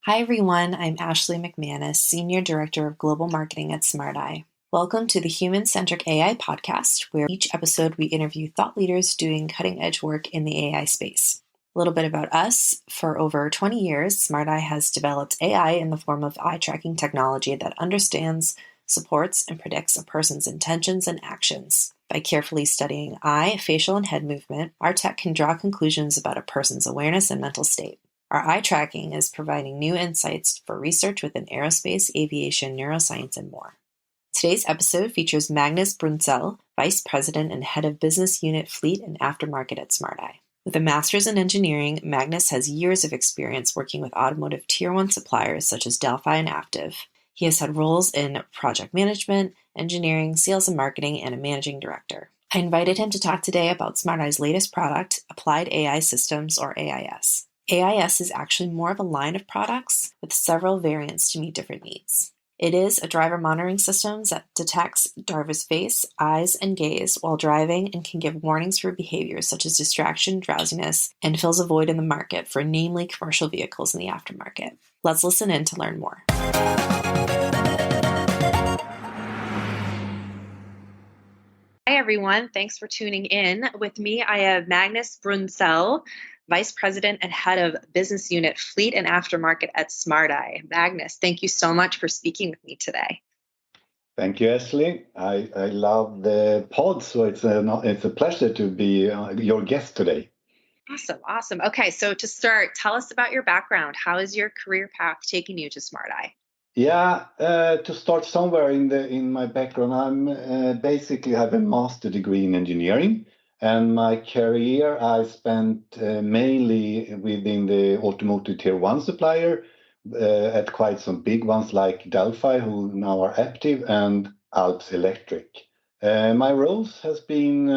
Hi, everyone. I'm Ashley McManus, Senior Director of Global Marketing at SmartEye. Welcome to the Human-Centric AI podcast, where each episode we interview thought leaders doing cutting-edge work in the AI space. A little bit about us. For over 20 years, SmartEye has developed AI in the form of eye tracking technology that understands, supports, and predicts a person's intentions and actions. By carefully studying eye, facial, and head movement, our tech can draw conclusions about a person's awareness and mental state. Our eye tracking is providing new insights for research within aerospace, aviation, neuroscience, and more. Today's episode features Magnus Brunzell, Vice President and Head of Business Unit Fleet and Aftermarket at SmartEye. With a master's in engineering, Magnus has years of experience working with automotive Tier 1 suppliers such as Delphi and Aptiv. He has had roles in project management, engineering, sales and marketing, and a managing director. I invited him to talk today about SmartEye's latest product, Applied AI Systems, or AIS. AIS is actually more of a line of products with several variants to meet different needs. It is a driver monitoring system that detects driver's face, eyes, and gaze while driving and can give warnings for behaviors such as distraction, drowsiness, and fills a void in the market for namely commercial vehicles in the aftermarket. Let's listen in to learn more. Hi, everyone. Thanks for tuning in. With me, I have Magnus Brunzell, Vice President and Head of Business Unit Fleet and Aftermarket at SmartEye. Magnus, thank you so much for speaking with me today. Thank you, Ashley. I love the pod, so it's a pleasure to be your guest today. Awesome. Okay, so to start, tell us about your background. How is your career path taking you to SmartEye? Yeah, to start somewhere in my background, I'm basically have a master degree in engineering, and my career I spent mainly within the automotive Tier 1 supplier at quite some big ones like Delphi, who now are active, and Alps Electric. My roles has been,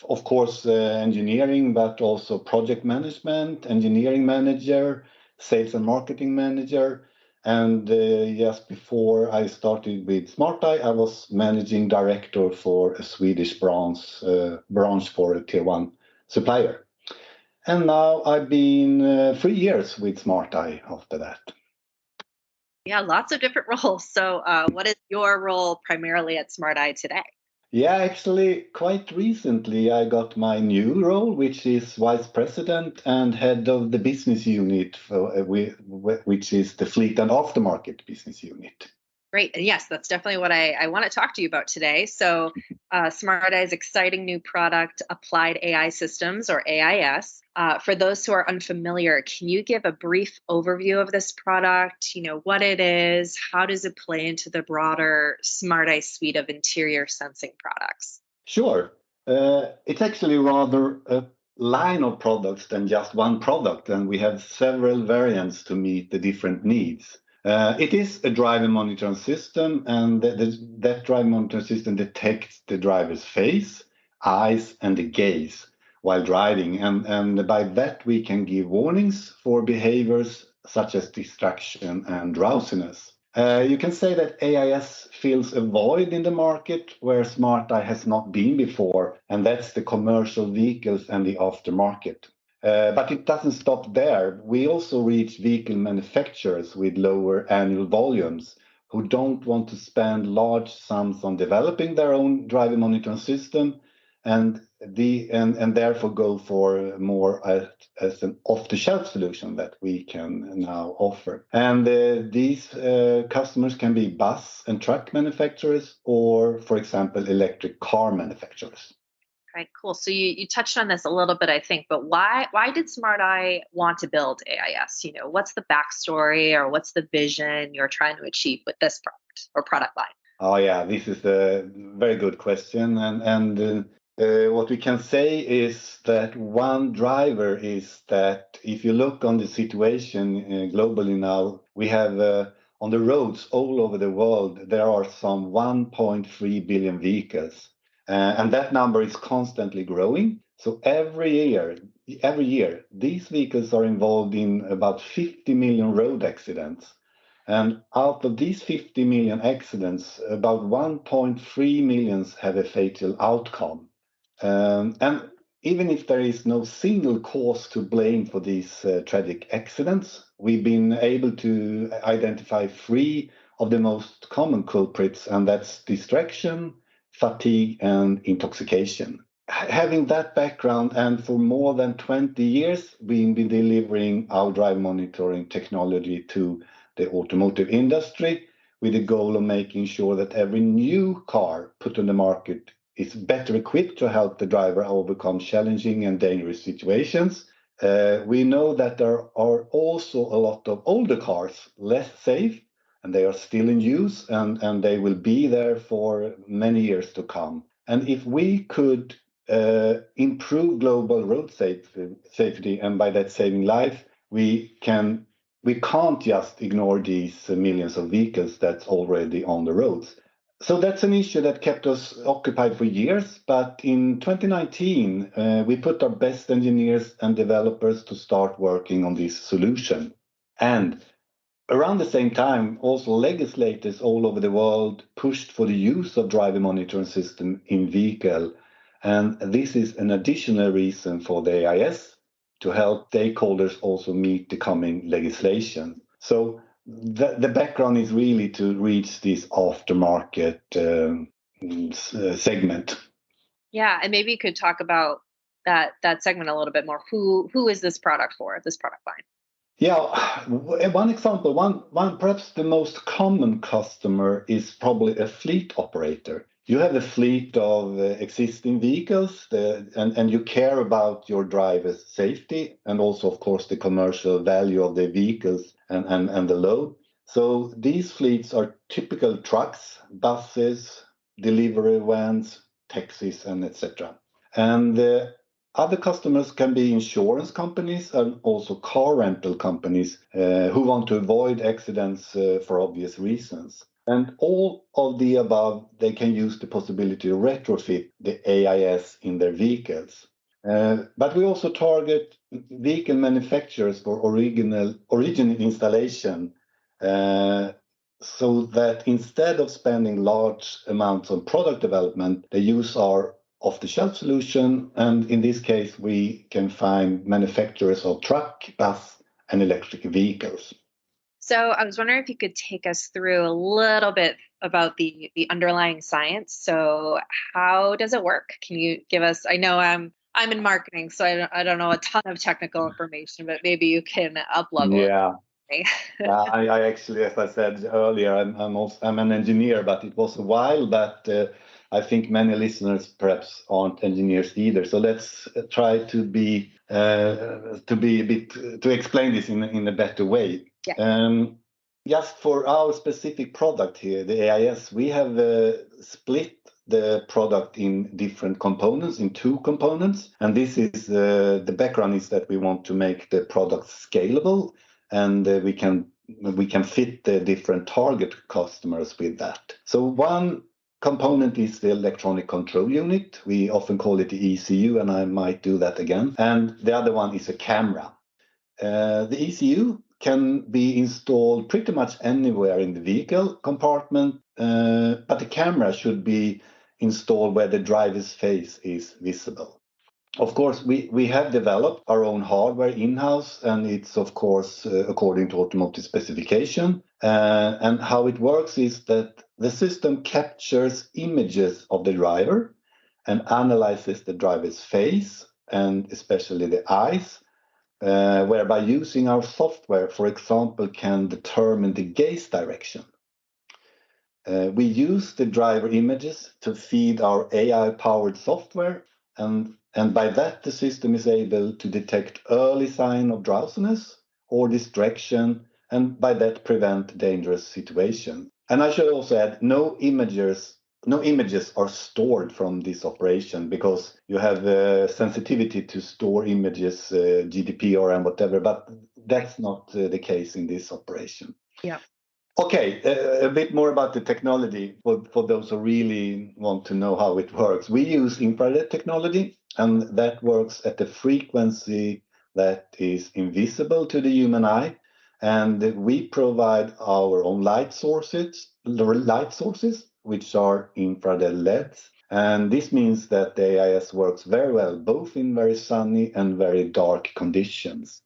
of course, engineering, but also project management, engineering manager, sales and marketing manager. And just before I started with SmartEye, I was managing director for a Swedish branch for a Tier 1 supplier. And now I've been 3 years with SmartEye after that. Yeah, lots of different roles. So what is your role primarily at SmartEye today? Yeah, actually, quite recently I got my new role, which is Vice President and Head of the Business Unit, which is the Fleet and Aftermarket Business Unit. Great. And yes, that's definitely what I want to talk to you about today. So SmartEye's exciting new product, Applied AI Systems, or AIS. For those who are unfamiliar, can you give a brief overview of this product? What it is, how does it play into the broader SmartEye suite of interior sensing products? Sure. It's actually rather a line of products than just one product, and we have several variants to meet the different needs. It is a driver monitoring system, and that driver monitoring system detects the driver's face, eyes, and the gaze while driving. And by that, we can give warnings for behaviors such as distraction and drowsiness. You can say that AIS fills a void in the market where SmartEye has not been before, and that's the commercial vehicles and the aftermarket. But it doesn't stop there. We also reach vehicle manufacturers with lower annual volumes who don't want to spend large sums on developing their own driver monitoring system and therefore go for more as an off-the-shelf solution that we can now offer. And these customers can be bus and truck manufacturers or, for example, electric car manufacturers. Okay, cool. So you touched on this a little bit, I think, but why did SmartEye want to build AIS? What's the backstory or what's the vision you're trying to achieve with this product or product line? Oh yeah, this is a very good question, and what we can say is that one driver is that if you look on the situation globally now, we have on the roads all over the world there are some 1.3 billion vehicles. And that number is constantly growing. So every year, these vehicles are involved in about 50 million road accidents. And out of these 50 million accidents, about 1.3 million have a fatal outcome. And even if there is no single cause to blame for these tragic accidents, we've been able to identify three of the most common culprits, and that's distraction, fatigue, and intoxication. Having that background, and for more than 20 years, we've been delivering our drive monitoring technology to the automotive industry with the goal of making sure that every new car put on the market is better equipped to help the driver overcome challenging and dangerous situations. We know that there are also a lot of older cars, less safe, and they are still in use, and they will be there for many years to come. And if we could improve global road safety, and by that saving life, we can't just ignore these millions of vehicles that's already on the roads. So that's an issue that kept us occupied for years. But in 2019, we put our best engineers and developers to start working on this solution. And around the same time, also legislators all over the world pushed for the use of driver monitoring system in vehicle. And this is an additional reason for the AIS to help stakeholders also meet the coming legislation. So the background is really to reach this aftermarket segment. Yeah, and maybe you could talk about that segment a little bit more. Who is this product for, this product line? Yeah, one example, one perhaps the most common customer is probably a fleet operator. You have a fleet of existing vehicles, and you care about your driver's safety and also, of course, the commercial value of the vehicles and the load. So these fleets are typical trucks, buses, delivery vans, taxis, and etc. And other customers can be insurance companies and also car rental companies who want to avoid accidents for obvious reasons. And all of the above, they can use the possibility to retrofit the AIS in their vehicles. But we also target vehicle manufacturers for original installation, so that instead of spending large amounts on product development, they use our off-the-shelf solution. And in this case, we can find manufacturers of truck, bus, and electric vehicles. So I was wondering if you could take us through a little bit about the underlying science. So how does it work? Can you give us? I know I'm in marketing, so I don't know a ton of technical information, but maybe you can up-level Yeah. it. I actually, as I said earlier, I'm an engineer, but it was a while. But I think many listeners perhaps aren't engineers either. So let's try to explain this in a better way. Yeah. Just for our specific product here, the AIS, we have split the product in different components, in two components. And this is the background is that we want to make the product scalable, and we can fit the different target customers with that. So one component is the electronic control unit. We often call it the ECU, and I might do that again. And the other one is a camera. The ECU can be installed pretty much anywhere in the vehicle compartment, but the camera should be installed where the driver's face is visible. Of course, we have developed our own hardware in-house, and it's, of course, according to automotive specification. And how it works is that the system captures images of the driver and analyzes the driver's face and especially the eyes, whereby using our software, for example, can determine the gaze direction. We use the driver images to feed our AI-powered software, and by that the system is able to detect early sign of drowsiness or distraction, and by that prevent dangerous situation. And I should also add, no images are stored from this operation, because you have sensitivity to store images, GDPR and whatever, but that's not the case in this operation. Yeah. Okay, a bit more about the technology for those who really want to know how it works. We use infrared technology, and that works at a frequency that is invisible to the human eye. And we provide our own light sources, which are infrared LEDs. And this means that the AIS works very well, both in very sunny and very dark conditions.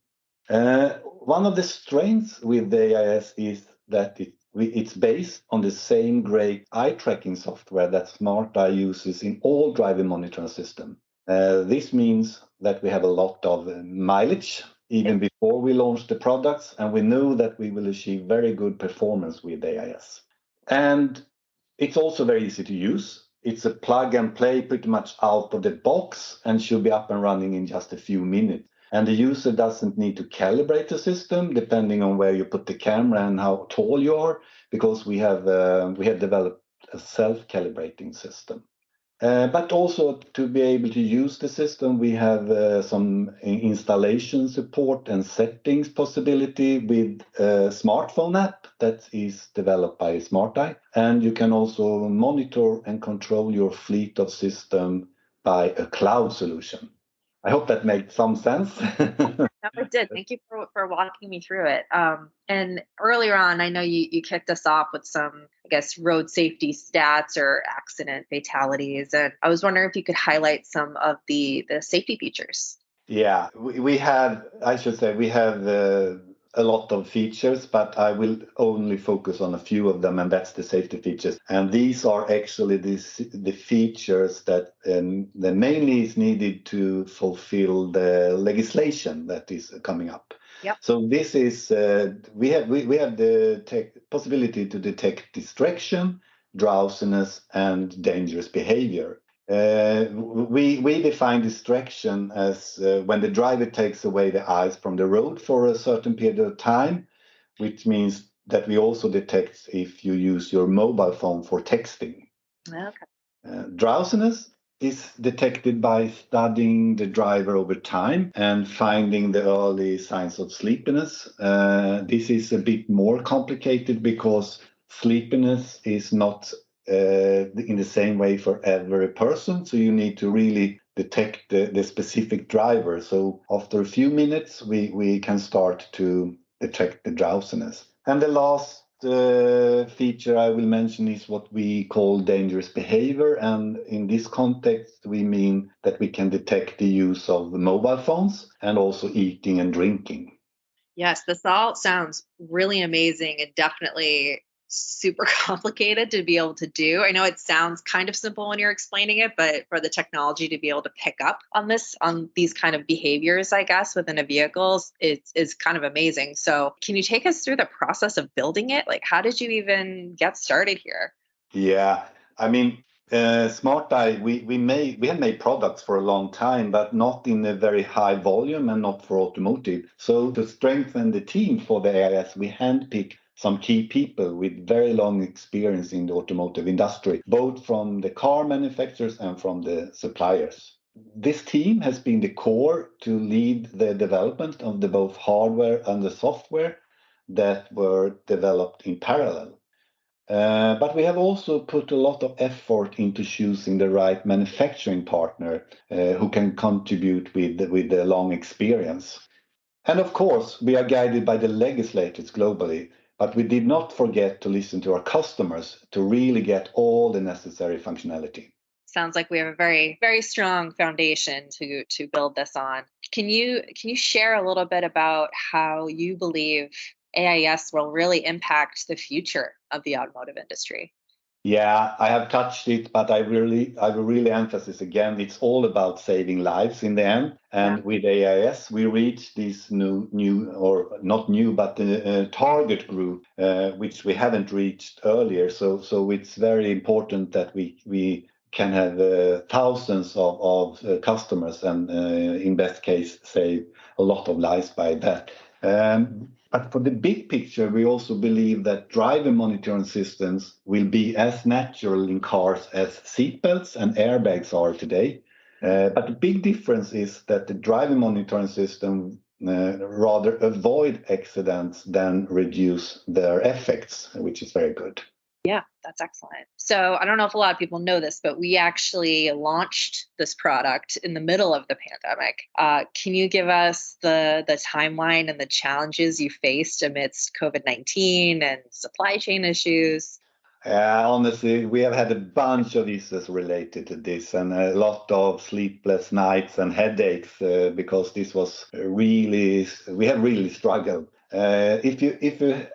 One of the strengths with the AIS is that it's based on the same great eye tracking software that Smart Eye uses in all driving monitoring systems. This means that we have a lot of mileage even before we launch the products, and we know that we will achieve very good performance with AIS. And it's also very easy to use. It's a plug and play pretty much out of the box and should be up and running in just a few minutes. And the user doesn't need to calibrate the system depending on where you put the camera and how tall you are, because we have developed a self-calibrating system. But also to be able to use the system, we have some installation support and settings possibility with a smartphone app that is developed by Smart Eye. And you can also monitor and control your fleet of system by a cloud solution. I hope that made some sense. No, it did. Thank you for walking me through it. And earlier on, I know you kicked us off with some, I guess, road safety stats or accident fatalities. And I was wondering if you could highlight some of the safety features. Yeah, we have, I should say, we have a lot of features, but I will only focus on a few of them, and that's the safety features. And these are actually the features that mainly is needed to fulfill the legislation that is coming up. Yep. So this is we have the possibility to detect distraction, drowsiness, and dangerous behavior. We define distraction as when the driver takes away the eyes from the road for a certain period of time, which means that we also detect if you use your mobile phone for texting. Okay. Drowsiness is detected by studying the driver over time and finding the early signs of sleepiness. This is a bit more complicated because sleepiness is not in the same way for every person. So you need to really detect the specific driver. So after a few minutes, we can start to detect the drowsiness. And the last feature I will mention is what we call dangerous behavior. And in this context, we mean that we can detect the use of mobile phones and also eating and drinking. Yes, this all sounds really amazing and definitely super complicated to be able to do. I know it sounds kind of simple when you're explaining it, but for the technology to be able to pick up on these kind of behaviors, I guess, within a vehicle, it's kind of amazing. So can you take us through the process of building it? Like, how did you even get started here? Yeah, I mean, Smart Eye, we have made products for a long time, but not in a very high volume and not for automotive. So to strengthen the team for the AIS, we handpicked some key people with very long experience in the automotive industry, both from the car manufacturers and from the suppliers. This team has been the core to lead the development of the both hardware and the software that were developed in parallel. But we have also put a lot of effort into choosing the right manufacturing partner who can contribute with the long experience. And of course, we are guided by the legislators globally, but we did not forget to listen to our customers to really get all the necessary functionality. Sounds like we have a very, very strong foundation to build this on. Can you share a little bit about how you believe AIS will really impact the future of the automotive industry? Yeah, I have touched it, but I will really emphasize again, it's all about saving lives in the end. Yeah. And with AIS, we reach this new or not new, but the target group, which we haven't reached earlier. So it's very important that we can have thousands of customers and in best case, save a lot of lives by that. But for the big picture, we also believe that driver monitoring systems will be as natural in cars as seatbelts and airbags are today. But the big difference is that the driver monitoring system rather avoid accidents than reduce their effects, which is very good. Yeah, that's excellent. So I don't know if a lot of people know this, but we actually launched this product in the middle of the pandemic. Can you give us the timeline and the challenges you faced amidst COVID-19 and supply chain issues? Honestly, we have had a bunch of issues related to this and a lot of sleepless nights and headaches because this was we have really struggled. If you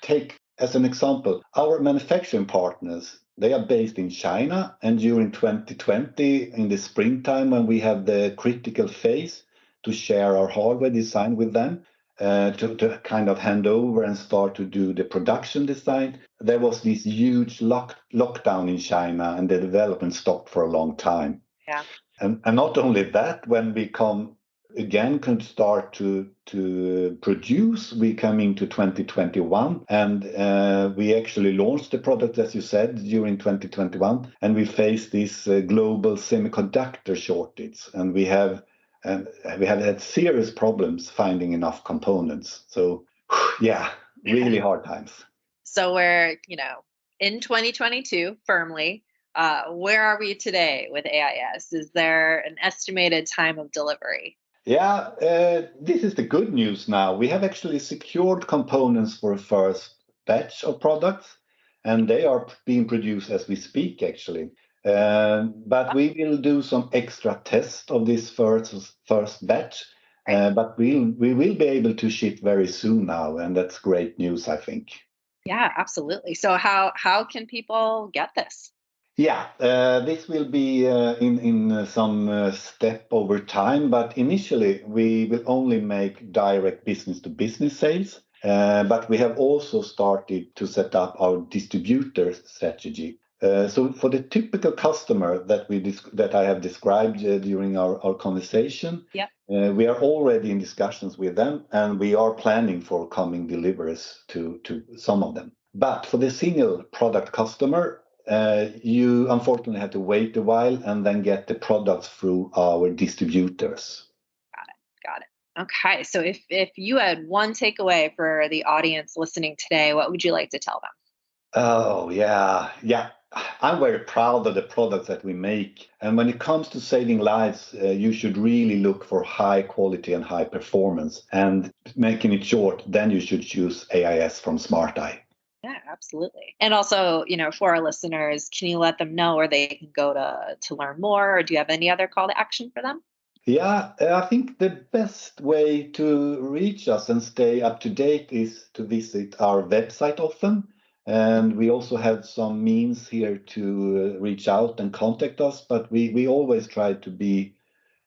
take as an example, our manufacturing partners, they are based in China, and during 2020, in the springtime, when we have the critical phase to share our hardware design with them, to kind of hand over and start to do the production design, there was this huge lockdown in China and the development stopped for a long time. Yeah. And not only that, when we come again can start to produce, we come into 2021 and we actually launched the product, as you said, during 2021, and we face this global semiconductor shortage, and we have had serious problems finding enough components. So yeah, really hard times. So we're, in 2022 firmly. Where are we today with AIS? Is there an estimated time of delivery? Yeah, this is the good news now. We have actually secured components for a first batch of products, and they are being produced as we speak, actually. But we will do some extra tests of this first batch. But we will be able to ship very soon now, and that's great news, I think. Yeah, absolutely. So how can people get this? Yeah, this will be in some step over time, but initially we will only make direct business to business sales. But we have also started to set up our distributor strategy. So for the typical customer that I have described during our conversation, Yep. we are already in discussions with them, and we are planning for coming deliveries to some of them. But for the single product customer, you unfortunately have to wait a while and then get the products through our distributors. Got it. Okay. So if you had one takeaway for the audience listening today, what would you like to tell them? Oh, yeah. Yeah. I'm very proud of the products that we make. And when it comes to saving lives, you should really look for high quality and high performance. And making it short, then you should choose AIS from Smart Eye. Yeah, absolutely. And also, for our listeners, can you let them know where they can go to learn more, or do you have any other call to action for them? Yeah, I think the best way to reach us and stay up to date is to visit our website often. And we also have some means here to reach out and contact us, but we always try to be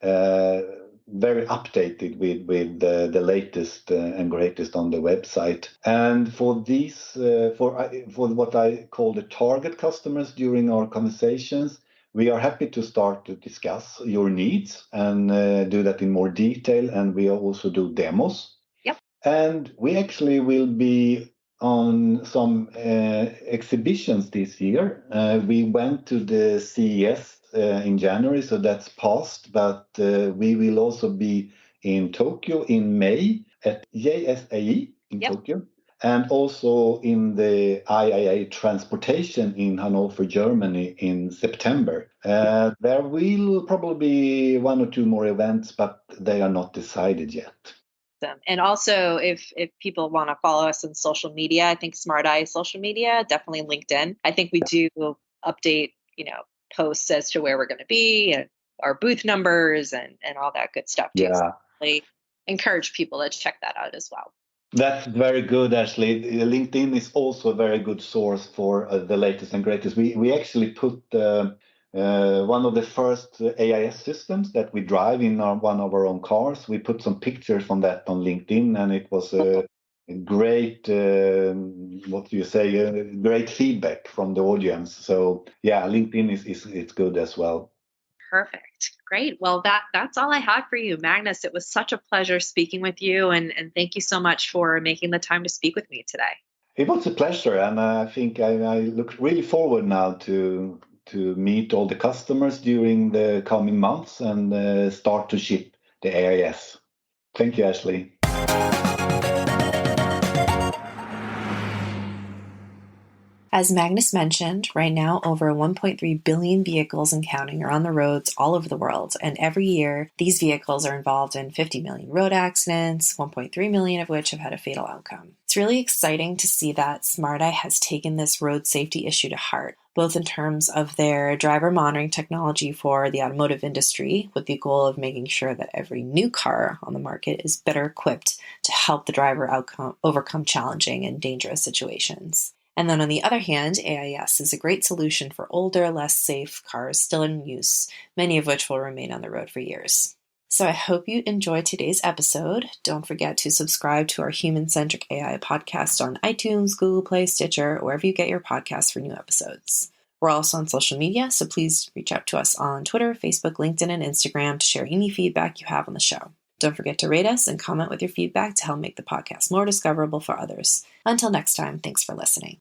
uh, very updated with the latest and greatest on the website. And for these, for what I call the target customers during our conversations, we are happy to start to discuss your needs and do that in more detail. And we also do demos. Yep. And we actually will be on some exhibitions this year. We went to the CES in January, so that's past. But we will also be in Tokyo in May at JSAE in Yep. Tokyo, and also in the IIA Transportation in Hanover, Germany in September. There will probably be one or two more events, but they are not decided yet. And also, if people want to follow us on social media, I think Smart Eye social media, definitely LinkedIn. I think we do update, posts as to where we're going to be and our booth numbers and all that good stuff too. Yeah. So really encourage people to check that out as well. That's very good, Ashley. LinkedIn is also a very good source for the latest and greatest. We actually put one of the first AIS systems that we drive in one of our own cars. We put some pictures from that on LinkedIn, and it was a great, what do you say, great feedback from the audience. So yeah, LinkedIn is good as well. Perfect. Great. Well, that's all I had for you, Magnus. It was such a pleasure speaking with you, and thank you so much for making the time to speak with me today. It was a pleasure, and I think I look really forward now to meet all the customers during the coming months and start to ship the AIS. Thank you, Ashley. As Magnus mentioned, right now over 1.3 billion vehicles and counting are on the roads all over the world, and every year these vehicles are involved in 50 million road accidents, 1.3 million of which have had a fatal outcome. It's It's really exciting to see that SmartEye has taken this road safety issue to heart, both in terms of their driver monitoring technology for the automotive industry, with the goal of making sure that every new car on the market is better equipped to help the driver overcome challenging and dangerous situations. And then on the other hand, AIS is a great solution for older, less safe cars still in use, many of which will remain on the road for years. So I hope you enjoyed today's episode. Don't forget to subscribe to our Human-Centric AI podcast on iTunes, Google Play, Stitcher, or wherever you get your podcasts for new episodes. We're also on social media, so please reach out to us on Twitter, Facebook, LinkedIn, and Instagram to share any feedback you have on the show. Don't forget to rate us and comment with your feedback to help make the podcast more discoverable for others. Until next time, thanks for listening.